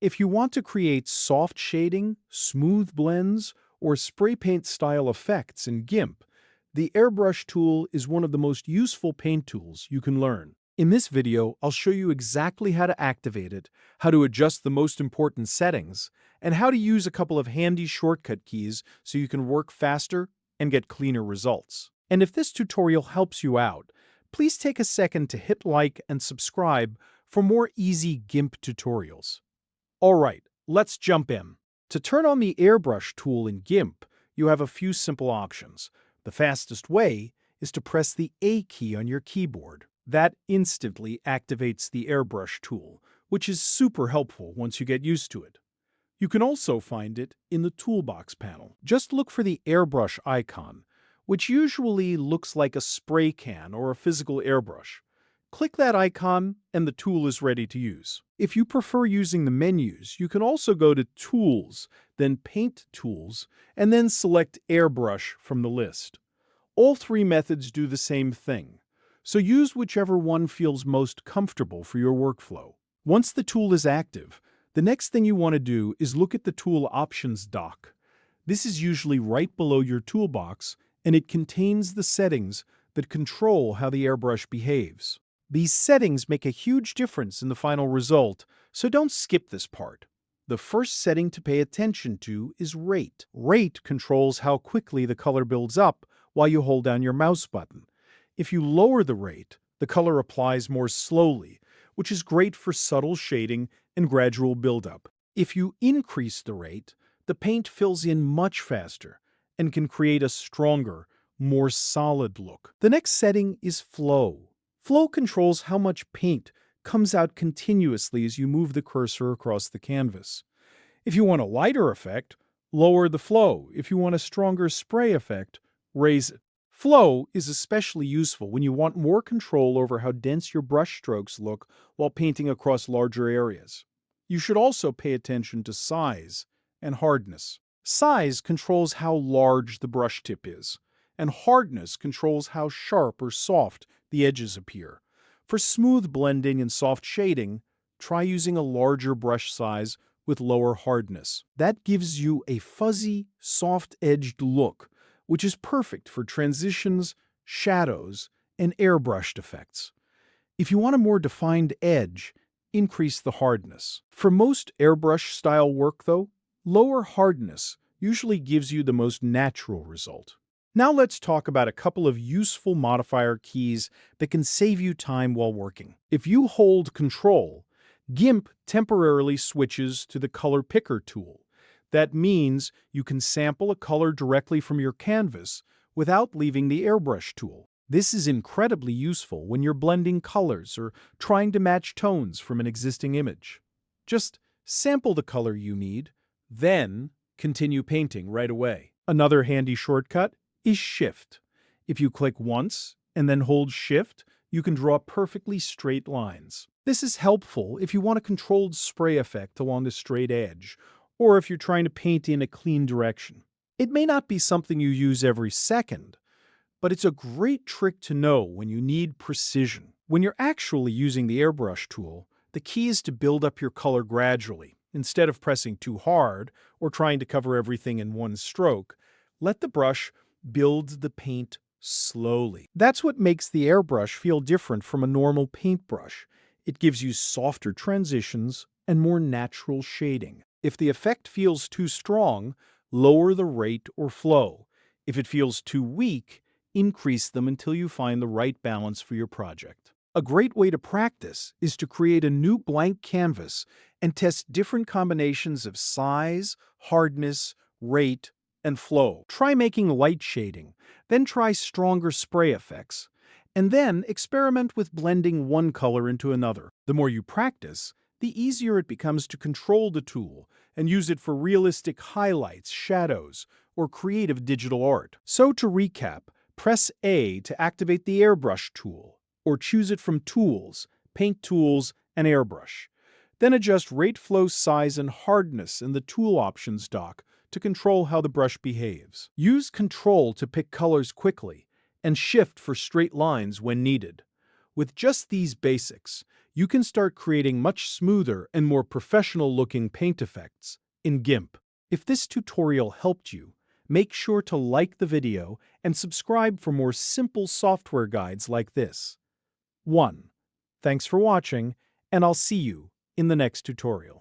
If you want to create soft shading, smooth blends, or spray paint style effects in Gimp, the Airbrush tool is one of the most useful paint tools you can learn. In this video, I'll show you exactly how to activate it, how to adjust the most important settings, and how to use a couple of handy shortcut keys so you can work faster and get cleaner results. And if this tutorial helps you out, please take a second to hit like and subscribe for more easy Gimp tutorials. Alright, let's jump in. To turn on the Airbrush tool in Gimp, you have a few simple options. The fastest way is to press the A key on your keyboard. That instantly activates the Airbrush tool, which is super helpful once you get used to it. You can also find it in the Toolbox panel. Just look for the Airbrush icon, which usually looks like a spray can or a physical airbrush. Click that icon and the tool is ready to use. If you prefer using the menus, you can also go to Tools, then Paint Tools, and then select Airbrush from the list. All three methods do the same thing, so use whichever one feels most comfortable for your workflow. Once the tool is active, the next thing you want to do is look at the Tool Options dock. This is usually right below your toolbox, and it contains the settings that control how the airbrush behaves. These settings make a huge difference in the final result, so don't skip this part. The first setting to pay attention to is Rate. Rate controls how quickly the color builds up while you hold down your mouse button. If you lower the rate, the color applies more slowly, which is great for subtle shading and gradual buildup. If you increase the rate, the paint fills in much faster and can create a stronger, more solid look. The next setting is Flow. Flow controls how much paint comes out continuously as you move the cursor across the canvas. If you want a lighter effect, lower the flow. If you want a stronger spray effect, raise it. Flow is especially useful when you want more control over how dense your brush strokes look while painting across larger areas. You should also pay attention to Size and Hardness. Size controls how large the brush tip is, and Hardness controls how sharp or soft the edges appear. For smooth blending and soft shading, try using a larger brush size with lower hardness. That gives you a fuzzy, soft-edged look, which is perfect for transitions, shadows, and airbrushed effects. If you want a more defined edge, increase the hardness. For most airbrush-style work, though, lower hardness usually gives you the most natural result. Now let's talk about a couple of useful modifier keys that can save you time while working. If you hold Ctrl, Gimp temporarily switches to the Color Picker tool. That means you can sample a color directly from your canvas without leaving the Airbrush tool. This is incredibly useful when you're blending colors or trying to match tones from an existing image. Just sample the color you need, then continue painting right away. Another handy shortcut is Shift. If you click once and then hold Shift, you can draw perfectly straight lines. This is helpful if you want a controlled spray effect along a straight edge, or if you're trying to paint in a clean direction. It may not be something you use every second, but it's a great trick to know when you need precision. When you're actually using the Airbrush tool, the key is to build up your color gradually. Instead of pressing too hard or trying to cover everything in one stroke, let the brush build the paint slowly. That's what makes the airbrush feel different from a normal paintbrush. It gives you softer transitions and more natural shading. If the effect feels too strong, lower the rate or flow. If it feels too weak, increase them until you find the right balance for your project. A great way to practice is to create a new blank canvas and test different combinations of size, hardness, rate, and flow. Try making light shading, then try stronger spray effects, and then experiment with blending one color into another. The more you practice, the easier it becomes to control the tool and use it for realistic highlights, shadows, or creative digital art. So to recap, press A to activate the Airbrush tool, or choose it from Tools, Paint Tools, and Airbrush. Then adjust rate, flow, size, and hardness in the Tool Options dock to control how the brush behaves. Use Ctrl to pick colors quickly, and Shift for straight lines when needed. With just these basics, you can start creating much smoother and more professional-looking paint effects in Gimp. If this tutorial helped you, make sure to like the video and subscribe for more simple software guides like this. 1. Thanks for watching, and I'll see you in the next tutorial.